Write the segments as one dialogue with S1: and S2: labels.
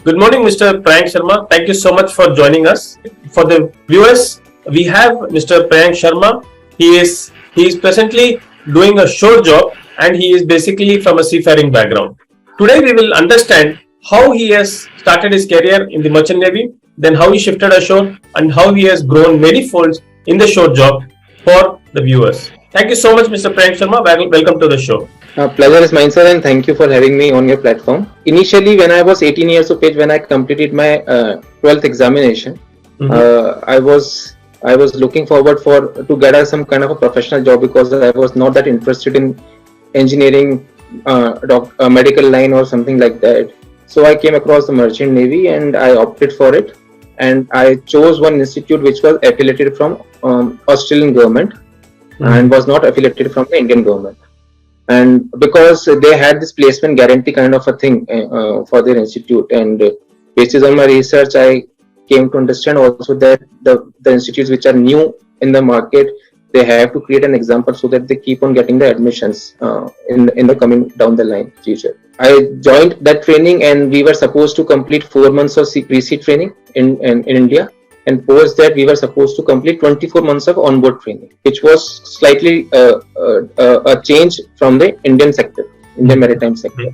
S1: Good morning, Mr. Priyannk Sharma. Thank you so much for joining us. For the viewers, we have Mr. Priyannk Sharma. He is presently doing a shore job, and he is basically from a seafaring background. Today we will understand how he has started his career in the merchant navy, then how he shifted ashore, and how he has grown many folds in the shore job for the viewers. Thank you so much, Mr. Priyannk Sharma. Welcome to the show.
S2: Pleasure is mine, sir, and thank you for having me on your platform. Initially, when I was 18 years of age, when I completed my 12th examination, I was looking forward to get some kind of a professional job because I was not that interested in engineering, medical line or something like that. So I came across the merchant navy and I opted for it, and I chose one institute which was affiliated from Australian government and was not affiliated from the Indian government. And because they had this placement guarantee kind of a thing for their institute, and based on my research, I came to understand also that the institutes which are new in the market, they have to create an example so that they keep on getting the admissions in the coming down the line future. I joined that training, and we were supposed to complete 4 months of pre-sea training in India. And post that, we were supposed to complete 24 months of onboard training, which was slightly a change from the Indian sector, Indian maritime sector.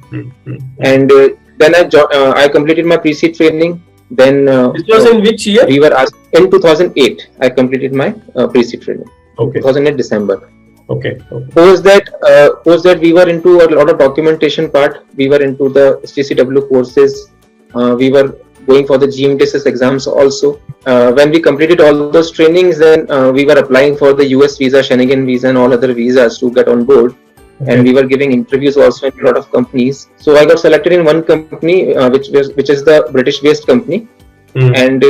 S2: And then I completed my pre-sea training. Then
S1: this was in which year?
S2: We were asked in 2008. I completed my pre-sea training.
S1: Okay.
S2: 2008 December.
S1: Okay.
S2: Post that, we were into a lot of documentation part. We were into the STCW courses. We were going for the GMTSS exams also. When we completed all those trainings, then we were applying for the US visa, Schengen visa, and all other visas to get on board. Okay. And we were giving interviews also in a lot of companies. So I got selected in one company, which is the British-based company. And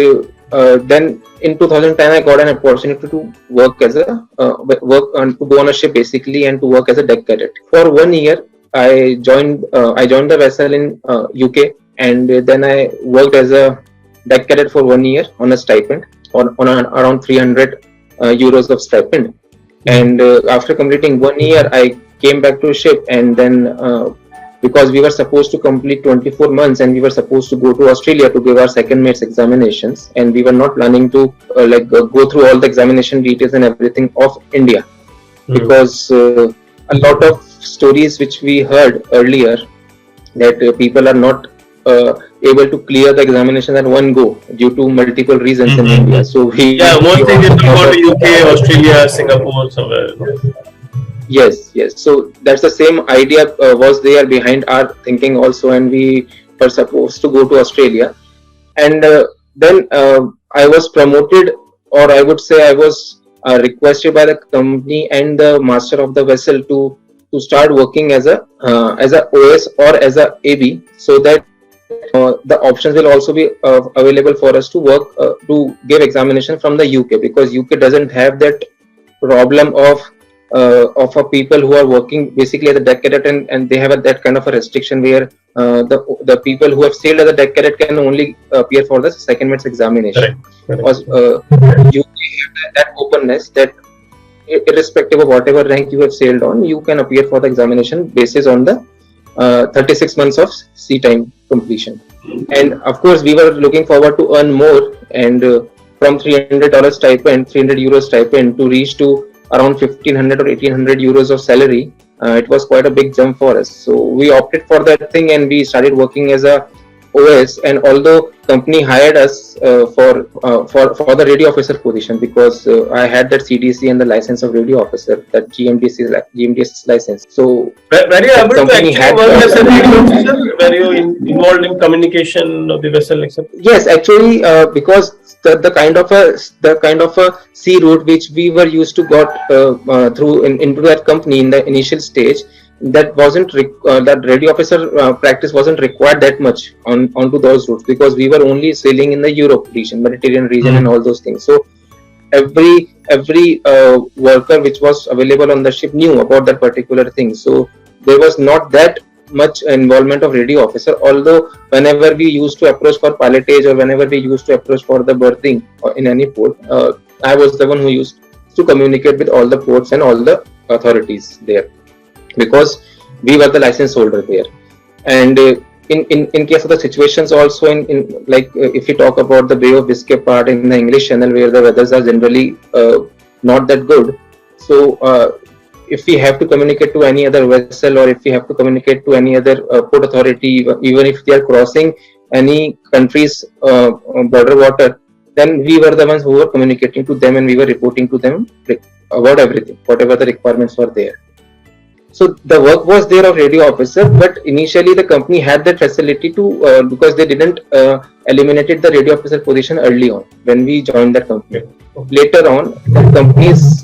S2: then in 2010, I got an opportunity to work as to go on a ship basically, and to work as a deck cadet. For 1 year, I joined the vessel in UK. And then I worked as a deck cadet for 1 year on a stipend, on around 300 euros of stipend. And after completing 1 year, I came back to a ship. And then because we were supposed to complete 24 months, and we were supposed to go to Australia to give our second mates examinations, and we were not planning to go through all the examination details and everything of India, because a lot of stories which we heard earlier that people are not able to clear the examination at one go due to multiple reasons in India. So
S1: mostly they go to UK, Australia, Singapore, somewhere.
S2: Yes. So that's the same idea was there behind our thinking also, and we were supposed to go to Australia. And then I was promoted, or I would say I was requested by the company and the master of the vessel to start working as a OS or as a AB, so that the options will also be available for us to work to give examination from the UK, because UK doesn't have that problem of people who are working basically as a deck cadet, and they have that kind of a restriction where the people who have sailed as a deck cadet can only appear for the second mates examination. Because UK have that openness that irrespective of whatever rank you have sailed on, you can appear for the examination basis on the 36 months of sea time completion. And of course, we were looking forward to earn more, and from $300 stipend, 300 euros stipend, to reach to around 1500 or 1800 euros of salary. It was quite a big jump for us. So we opted for that thing, and we started working as a OS. And although company hired us for the radio officer position, because I had that CDC and the license of radio officer, that GMTSS license. So
S1: were you able to actually work as a radio officer? Were you involved in communication of the vessel, etc.?
S2: Yes, actually, because the kind of a sea route which we were used to got through into that company in the initial stage, that wasn't that radio officer practice wasn't required that much onto those routes, because we were only sailing in the Europe region, Mediterranean region, and all those things. So every worker which was available on the ship knew about that particular thing. So there was not that much involvement of radio officer, although whenever we used to approach for pilotage, or whenever we used to approach for the berthing in any port, I was the one who used to communicate with all the ports and all the authorities there, because we were the license holder there. And in case of the situations also in like if we talk about the Bay of Biscay part in the English Channel where the weathers are generally not that good. So if we have to communicate to any other vessel or if we have to communicate to any other port authority, even if they are crossing any country's border water, then we were the ones who were communicating to them and we were reporting to them about everything, whatever the requirements were there. So the work was there of radio officer, but initially the company had that facility to because they didn't eliminated the radio officer position early on when we joined the company. Later on, the company's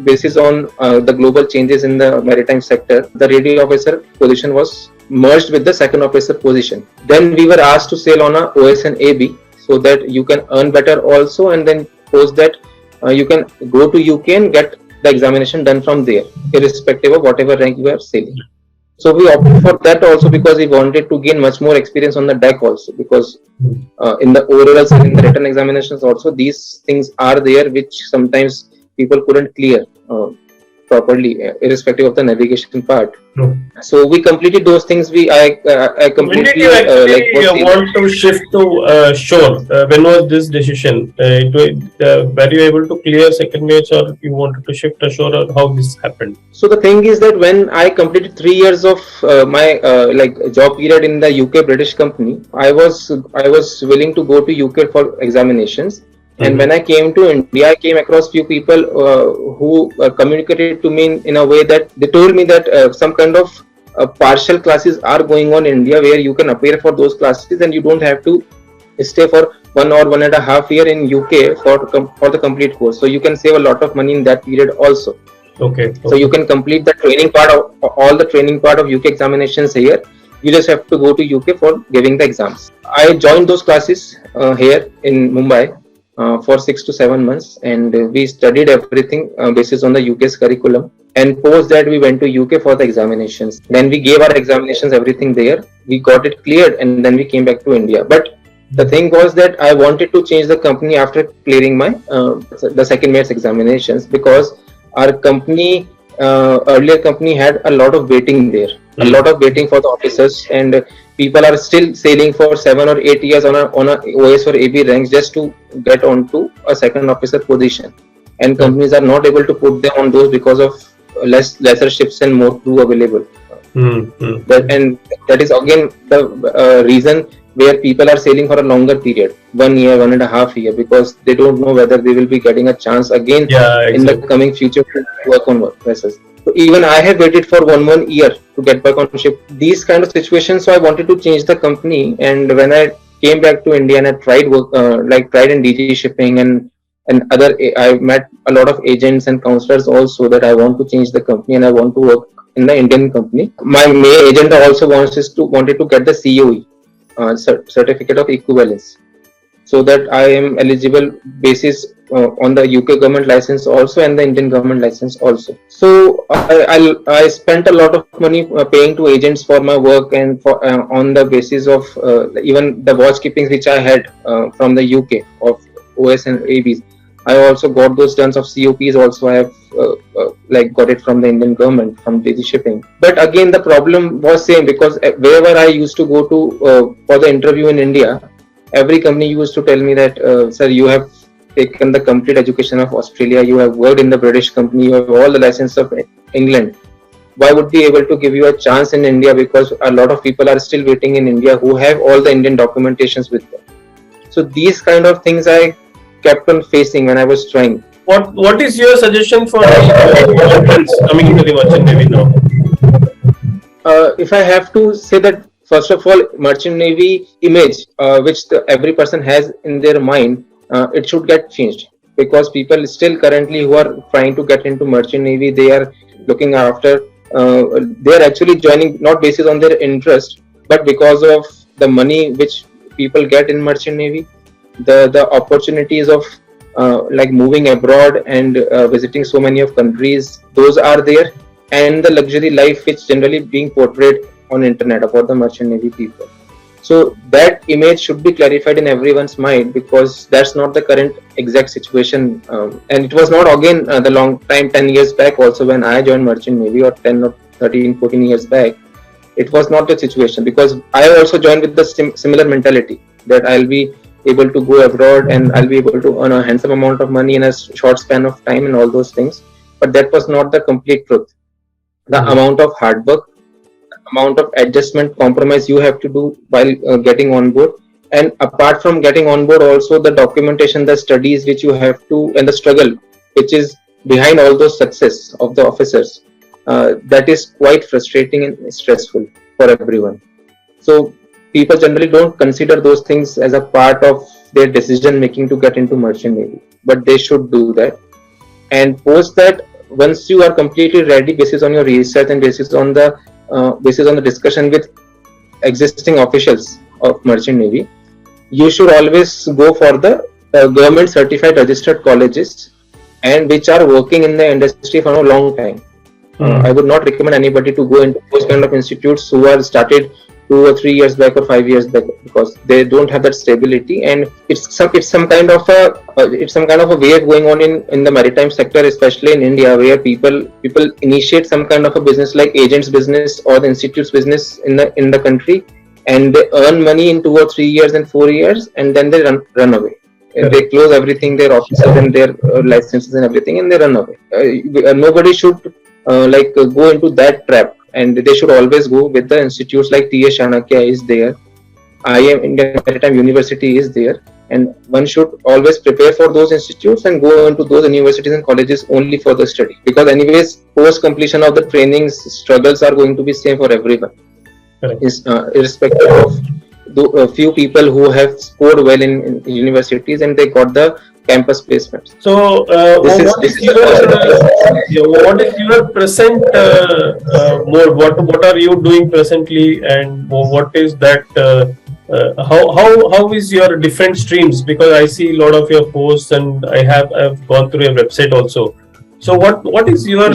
S2: basis on the global changes in the maritime sector, the radio officer position was merged with the second officer position. Then we were asked to sail on a OS and AB so that you can earn better also, and then post that you can go to UK and get the examination done from there, irrespective of whatever rank you are sailing. So we opted for that also because we wanted to gain much more experience on the deck also, because in the orals and in the written examinations also these things are there which sometimes people couldn't clear properly, irrespective of the navigation part. So we completed those things. I completely
S1: when did you actually want to shift to shore? When was this decision? Were you able to clear second mates, or you wanted to shift ashore, or how this happened?
S2: So the thing is that when I completed 3 years of my job period in the UK British company, I was willing to go to UK for examinations. And when I came to India, I came across few people who communicated to me in a way that they told me that some kind of partial classes are going on in India where you can appear for those classes and you don't have to stay for 1 or 1.5 years in UK for the complete course. So you can save a lot of money in that period also.
S1: Okay.
S2: So you can complete the training part of all the training part of UK examinations here. You just have to go to UK for giving the exams. I joined those classes here in Mumbai. For 6 to 7 months, and we studied everything based on the UK's curriculum, and post that we went to UK for the examinations. Then we gave our examinations, everything there, we got it cleared, and then we came back to India. But the thing was that I wanted to change the company after clearing my the second mates examinations, because our company earlier company had a lot of waiting there, a lot of waiting for the officers, and people are still sailing for 7 or 8 years on a OS or AB ranks just to get onto a second officer position, and companies are not able to put them on those because of lesser ships and more crew available. And that is again the reason where people are sailing for a longer period, 1 year, 1.5 years, because they don't know whether they will be getting a chance again in the coming future to work on vessels. So even I have waited for one year to get back on ship. These kind of situations, so I wanted to change the company. And when I came back to India and I tried work, tried in DG shipping and other, I met a lot of agents and counselors also that I want to change the company and I want to work in the Indian company. My main agent also wanted to get the COE, certificate of equivalence, so that I am eligible basis on the UK government license also and the Indian government license also. So I spent a lot of money paying to agents for my work, and for on the basis of even the watch keepings which I had from the UK of OS and ABs. I also got those tons of COPs also. I have got it from the Indian government, from DG shipping. But again, the problem was same, because wherever I used to go to for the interview in India, every company used to tell me that, sir, you have taken the complete education of Australia, you have worked in the British company, you have all the license of England. Why would be able to give you a chance in India? Because a lot of people are still waiting in India who have all the Indian documentations with them. So these kind of things I kept on facing when I was trying.
S1: What is your suggestion for entrants coming into the merchant navy now?
S2: If I have to say that, first of all, merchant navy image which every person has in their mind, it should get changed, because people still currently who are trying to get into merchant navy, they are looking after, they are actually joining not based on their interest, but because of the money which people get in merchant navy, the opportunities of moving abroad and visiting so many of countries, those are there, and the luxury life which generally being portrayed on internet about the merchant navy people. So that image should be clarified in everyone's mind, because that's not the current exact situation, and it was not again the long time, 10 years back also when I joined merchant navy, or 10 or 13, 14 years back. it was not the situation, because I also joined with the similar mentality that I'll be able to go abroad and I'll be able to earn a handsome amount of money in a short span of time and all those things. But that was not the complete truth. The amount of hard work, amount of adjustment, compromise you have to do while getting on board. And apart from getting on board, also the documentation, the studies which you have to, and the struggle which is behind all those success of the officers, that is quite frustrating and stressful for everyone. So people generally don't consider those things as a part of their decision making to get into merchant navy, but they should do that. And post that, once you are completely ready, basis on your research and basis on the discussion with existing officials of merchant navy, you should always go for the government certified registered colleges, and which are working in the industry for a long time. I would not recommend anybody to go into those kind of institutes who are started 2 or 3 years back or 5 years back, because they don't have that stability, and it's some kind of a wave going on in the maritime sector, especially in India, where people initiate some kind of a business like agents business or the institutes business in the country, and they earn money in 2 or 3 years and 4 years, and then they run away. They close everything, their offices and their licenses and everything, and they run away. Nobody should go into that trap, and they should always go with the institutes like T.S. Chanakya is there, IIM Indian Maritime University is there, and one should always prepare for those institutes and go into those universities and colleges only for the study, because anyways post completion of the trainings, struggles are going to be same for everyone. Irrespective of a few people who have scored well in universities and they got the campus placements.
S1: So, what is your present mode? What are you doing presently, and what is that? How is your different streams? Because I see a lot of your posts, and I've gone through your website also. So what is your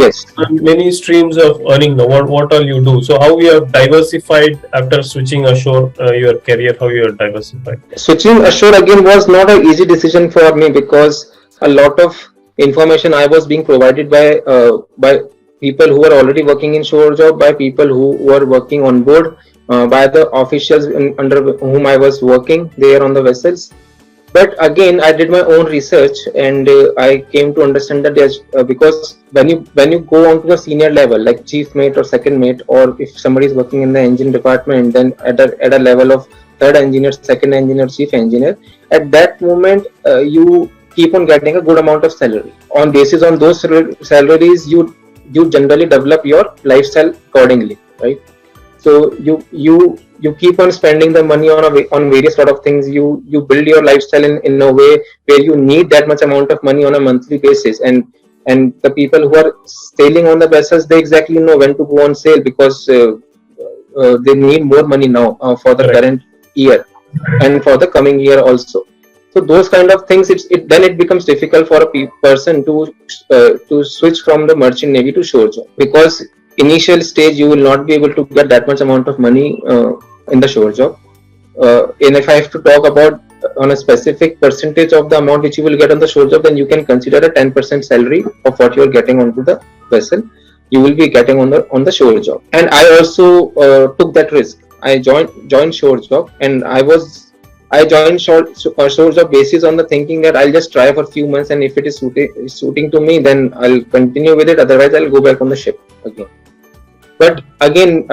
S1: many streams of earning now? What all you do? So how you have diversified after switching ashore your career? How you are diversified?
S2: Switching ashore again was not an easy decision for me, because a lot of information I was being provided by people who were already working in shore job, by people who were working on board, by the officials under whom I was working there on the vessels. But again, I did my own research, and I came to understand that because when you go on to a senior level like chief mate or second mate, or if somebody is working in the engine department, then at a level of third engineer, second engineer, chief engineer, at that moment you keep on getting a good amount of salary. On basis on those salaries, you generally develop your lifestyle accordingly, right? So you keep on spending the money on various sort of things. You build your lifestyle in a way where you need that much amount of money on a monthly basis, and the people who are sailing on the vessels, they exactly know when to go on sale, because they need more money now for the current year and for the coming year also. So those kind of things, then it becomes difficult for a person to switch from the merchant navy to shore job, because initial stage you will not be able to get that much amount of money in the shore job. And if I have to talk about on a specific percentage of the amount which you will get on the shore job, then you can consider a 10% salary of what you are getting onto the vessel, you will be getting on the shore job. And I also took that risk. I joined shore job, and I joined shore job basis on the thinking that I'll just try for a few months, and if it is suiting to me, then I'll continue with it. Otherwise, I'll go back on the ship again. But again,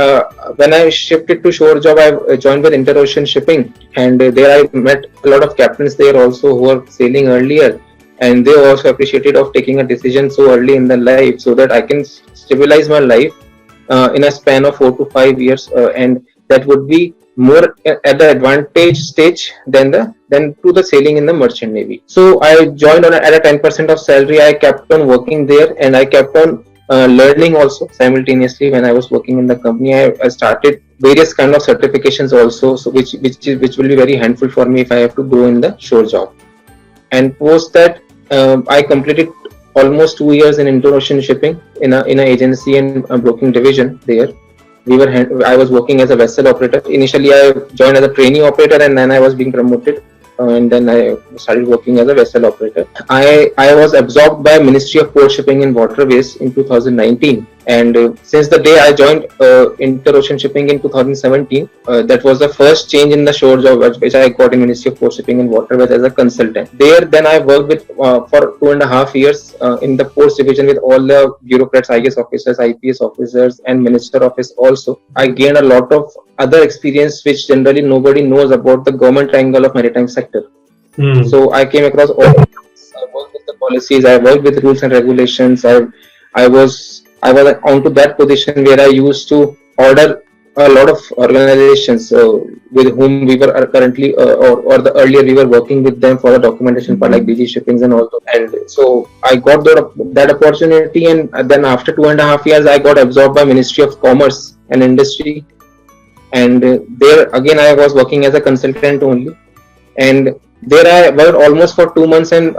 S2: when I shifted to shore job, I joined with Interocean Shipping, and there I met a lot of captains there also who were sailing earlier, and they also appreciated of taking a decision so early in their life, so that I can stabilize my life in a span of 4 to 5 years, and that would be more at the advantage stage than to the sailing in the merchant navy. So I joined at a 10% of salary. I kept on working there, and I kept on learning also simultaneously. When I was working in the company, I started various kind of certifications also, so which will be very handful for me if I have to go in the shore job. And post that, I completed almost 2 years in Interocean Shipping in an agency and a broking division there. I was working as a vessel operator. Initially, I joined as a trainee operator, and then I was being promoted, and then I started working as a vessel operator. I was absorbed by Ministry of Port Shipping and Waterways in 2019, And since the day I joined Interocean Shipping in 2017, that was the first change in the shore job which I got in Ministry of Port Shipping and Waterways as a consultant. There, then I worked with for 2.5 years in the ports division with all the bureaucrats, IAS officers, IPS officers, and Minister office also. I gained a lot of other experience which generally nobody knows about the government angle of maritime sector. So I came across all. I worked with the policies. I worked with rules and regulations. I was onto that position where I used to order a lot of organizations with whom we were currently or the earlier we were working with them for the documentation part like DG Shippings and all. And so I got that opportunity, and then after 2.5 years I got absorbed by Ministry of Commerce and Industry, and there again I was working as a consultant only. And there I worked almost for 2 months, and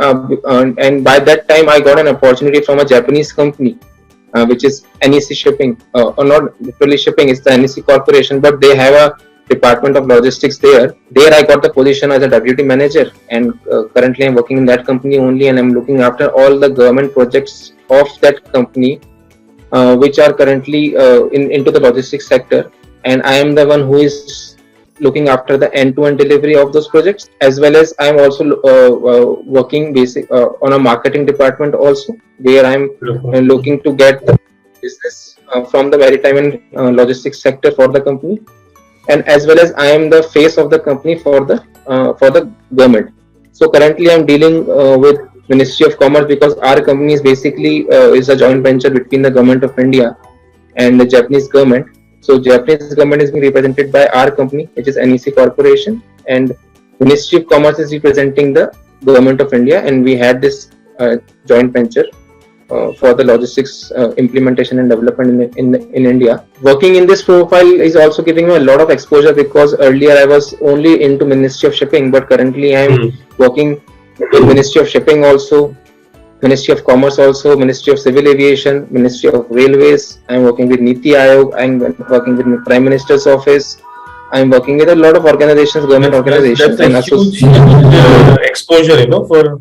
S2: by that time I got an opportunity from a Japanese company, which is NEC Shipping, or not literally shipping, it's the NEC Corporation, but they have a department of logistics there. There I got the position as a deputy manager, and currently I'm working in that company only, and I'm looking after all the government projects of that company, which are currently into the logistics sector, and I am the one who is looking after the end-to-end delivery of those projects, as well as I'm also working on a marketing department also, where I'm looking to get the business from the maritime and logistics sector for the company, and as well as I am the face of the company for the government. So currently I'm dealing with Ministry of Commerce, because our company is basically is a joint venture between the government of India and the Japanese government. So Japanese government is being represented by our company, which is NEC Corporation, and Ministry of Commerce is representing the government of India, and we had this joint venture for the logistics implementation and development in India. Working in this profile is also giving me a lot of exposure, because earlier I was only into Ministry of Shipping, but currently I am working with Ministry of Shipping also, Ministry of Commerce also, Ministry of Civil Aviation, Ministry of Railways. I'm working with Niti Aayog. I'm working with the Prime Minister's Office. I'm working with a lot of organizations, government organizations.
S1: That's a huge exposure,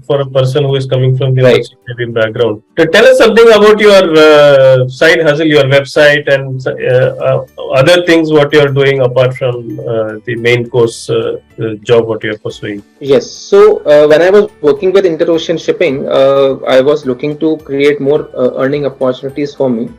S1: for a person who is coming from the Navy background. Tell us something about your side hustle, your website, and other things what you are doing apart from the main course job what you are pursuing.
S2: Yes. So when I was working with Interocean Shipping, I was looking to create more earning opportunities for me.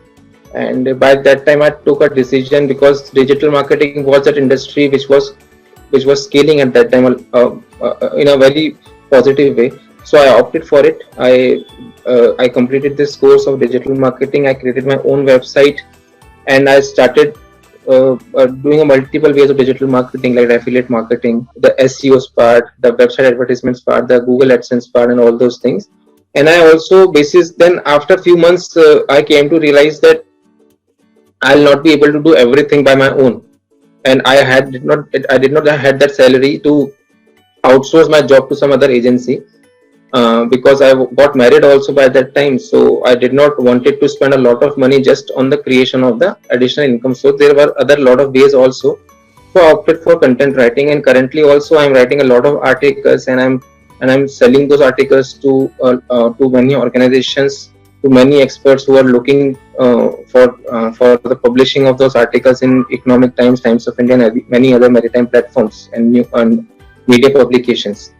S2: And by that time I took a decision, because digital marketing was that industry which was scaling at that time in a very positive way. So I opted for it. I completed this course of digital marketing. I created my own website, and I started doing a multiple ways of digital marketing, like affiliate marketing, the SEOs part, the website advertisements part, the Google AdSense part, and all those things. And I also then after a few months I came to realize that I'll not be able to do everything by my own, and I did not have that salary to outsource my job to some other agency, because I got married also by that time. So I did not wanted to spend a lot of money just on the creation of the additional income. So there were other lot of ways also. So I opted for content writing, and currently also I'm writing a lot of articles, and I'm selling those articles to many organizations, to many experts who are looking for the publishing of those articles in Economic Times, Times of India, and many other maritime platforms and media publications.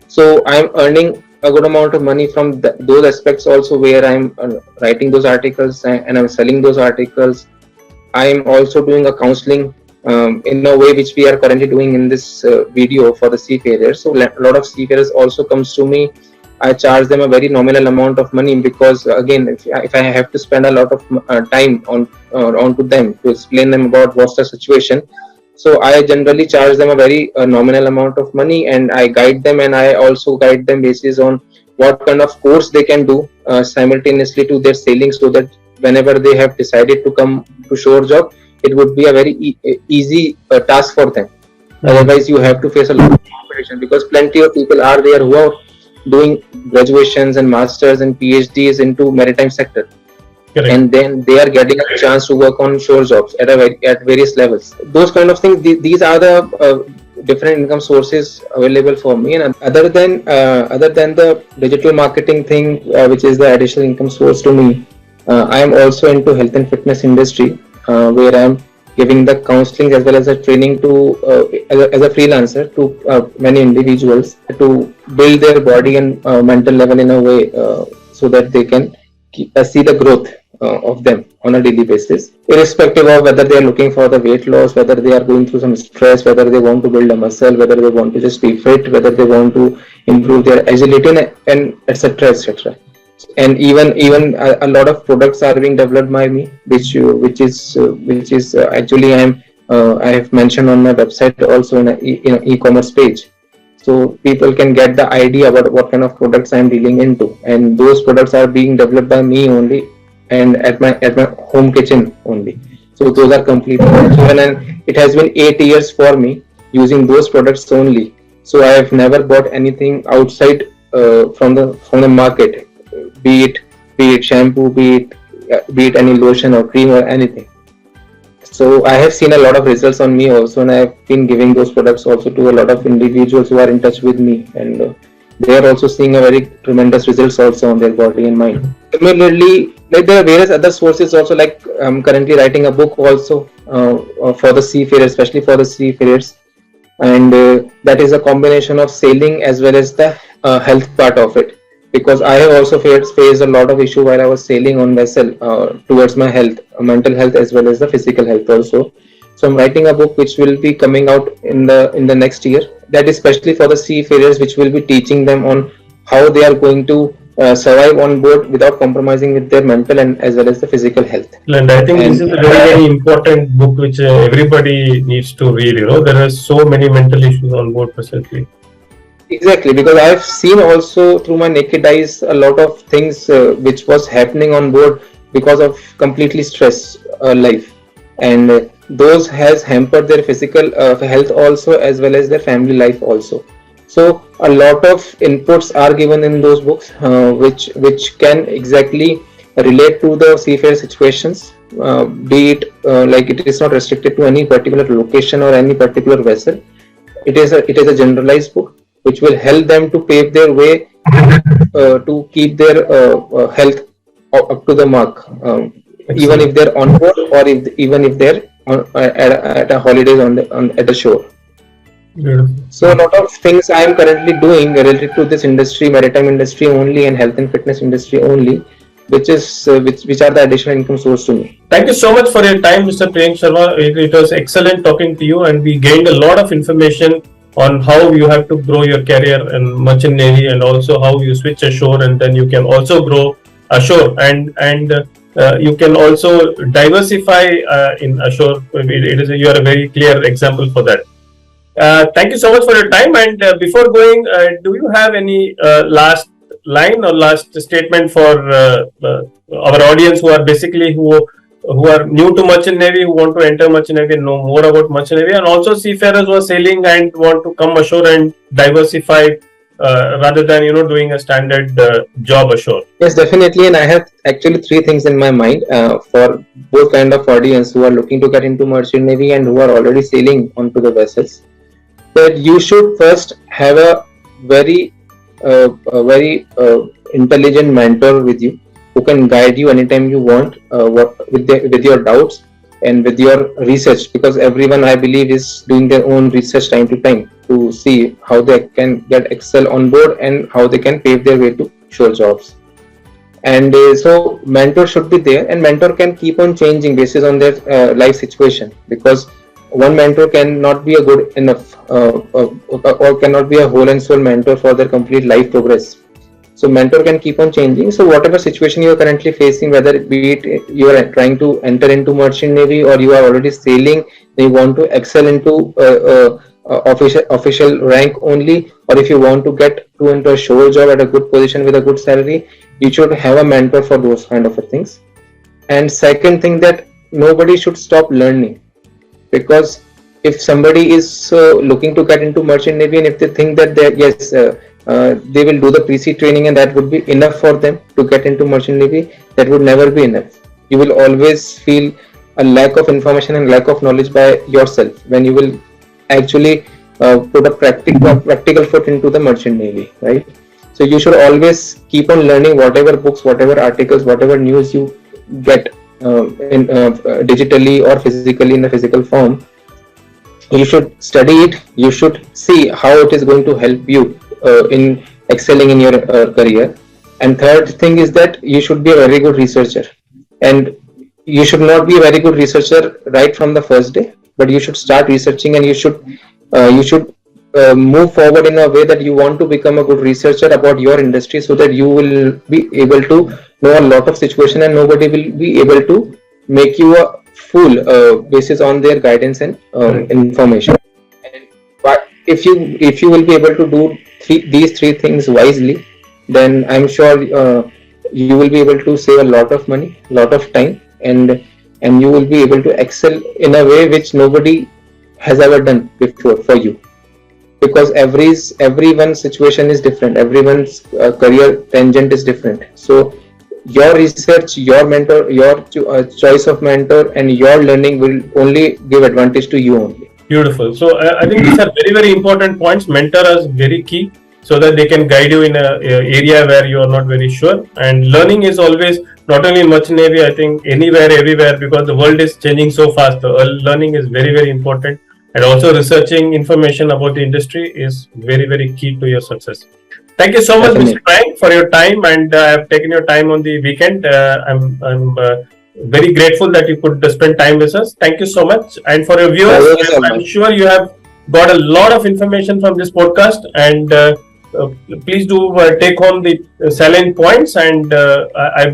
S2: So I'm earning a good amount of money from those aspects also, where I'm writing those articles and I'm selling those articles. I'm also doing a counseling in a way which we are currently doing in this video for the seafarers. So a lot of seafarers also comes to me. I charge them a very nominal amount of money, because again, if I have to spend a lot of time onto them to explain them about what's the situation, so I generally charge them a very nominal amount of money, and I guide them, and I also guide them basis on what kind of course they can do simultaneously to their sailing, so that whenever they have decided to come to shore job, it would be a very easy task for them. Otherwise, you have to face a lot of competition, because plenty of people are there who are doing graduations and masters and PhDs into maritime sector. Correct. And then they are getting a chance to work on shore jobs at various levels. Those kind of things. These are the different income sources available for me. And other than the digital marketing thing, which is the additional income source to me, I am also into health and fitness industry, where I am giving the counseling as well as a training to as a freelancer to many individuals to build their body and mental level in a way so that they can see the growth of them on a daily basis, irrespective of whether they are looking for the weight loss, whether they are going through some stress, whether they want to build a muscle, whether they want to just be fit, whether they want to improve their agility, and etc etc. And even a lot of products are being developed by me, which is actually I have mentioned on my website also in a e-commerce page, so people can get the idea about what kind of products I'm dealing into, and those products are being developed by me only and at my home kitchen only. So those are completely natural, and it has been 8 years for me using those products only. So I have never bought anything outside from the market, be it shampoo, be it any lotion or cream or anything. So I have seen a lot of results on me also, and I have been giving those products also to a lot of individuals who are in touch with me, and they are also seeing a very tremendous results also on their body and mind. Similarly, like there are various other sources also, like I'm currently writing a book also for the seafarers, especially for the seafarers, and that is a combination of sailing as well as the health part of it, because I have also faced a lot of issue while I was sailing on vessel towards my health, mental health as well as the physical health also. So I'm writing a book which will be coming out in the next year. That is especially for the seafarers, which will be teaching them on how they are going to survive on board without compromising with their mental and as well as the physical health.
S1: And I think this is a very important book which everybody needs to read. There are so many mental issues on board presently.
S2: Exactly, because I've seen also through my naked eyes a lot of things which was happening on board because of completely stress life, and those has hampered their physical health also as well as their family life also. So a lot of inputs are given in those books, which can exactly relate to the seafarer situations. Be it like it is not restricted to any particular location or any particular vessel. It is a generalized book which will help them to pave their way to keep their health up to the mark, even if they're on board or even if they're at a holidays at the shore.
S1: Beautiful.
S2: So a lot of things I am currently doing related to this industry, maritime industry only, and health and fitness industry only, which are the additional income source to me.
S1: Thank you so much for your time, Mr. Priyannk Sharma. It was excellent talking to you, and we gained a lot of information on how you have to grow your career in merchant navy, and also how you switch ashore, and then you can also grow ashore, and you can also diversify in ashore. You are a very clear example for that. Thank you so much for your time. And before going, do you have any last line or last statement for our audience who are basically who are new to merchant navy, who want to enter merchant navy and know more about merchant navy, and also seafarers who are sailing and want to come ashore and diversify rather than doing a standard job ashore?
S2: Yes, definitely, and I have actually three things in my mind for both kind of audience who are looking to get into merchant navy and who are already sailing onto the vessels. That you should first have a very intelligent mentor with you, who can guide you anytime you want, with your doubts and with your research, because everyone, I believe, is doing their own research time to time to see how they can get excel on board and how they can pave their way to shore jobs. And so mentor should be there, and mentor can keep on changing basis on their life situation, because one mentor cannot be a good enough or cannot be a whole and soul mentor for their complete life progress. So mentor can keep on changing. So whatever situation you are currently facing, whether be it you are trying to enter into merchant navy or you are already sailing, you want to excel into official rank only, or if you want to get into a shore job at a good position with a good salary, you should have a mentor for those kind of things. And second thing, that nobody should stop learning, because if somebody is looking to get into merchant navy and if they think that they will do the pre-sea training and that would be enough for them to get into merchant navy, that would never be enough. You will always feel a lack of information and lack of knowledge by yourself when you will actually put a practical foot into the merchant navy, right? So you should always keep on learning whatever books, whatever articles, whatever news you get in digitally or physically in the physical form, you should study it. You should see how it is going to help you in excelling in your career. And third thing is that you should be a very good researcher, and you should not be a very good researcher right from the first day, but you should start researching, and you should move forward in a way that you want to become a good researcher about your industry, so that you will be able to know a lot of situation, and nobody will be able to make you a fool basis on their guidance and information. And but if you will be able to do these three things wisely, then I'm sure you will be able to save a lot of money, lot of time, and you will be able to excel in a way which nobody has ever done before for you, because everyone's situation is different, everyone's career tangent is different. So your research, your mentor, your choice of mentor, and your learning will only give advantage to you only.
S1: Beautiful. So I think these are very, very important points. Mentor is very key, so that they can guide you in a area where you are not very sure. And learning is always, not only in merchant navy, I think anywhere, everywhere, because the world is changing so fast. Learning is very, very important. And also researching information about the industry is very, very key to your success. Thank you so much,
S2: Definitely.
S1: Mr. Priyannk, for your time, and I have taken your time on the weekend. I'm very grateful that you could spend time with us. Thank you so much. And for your viewers, I'm sure you have got a lot of information from this podcast, and please do take home the salient points, and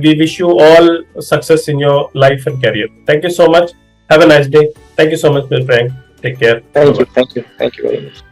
S1: we wish you all success in your life and career. Thank you so much. Have a nice day. Thank you so much, Mr. Priyannk. Take care.
S2: Thank you very much.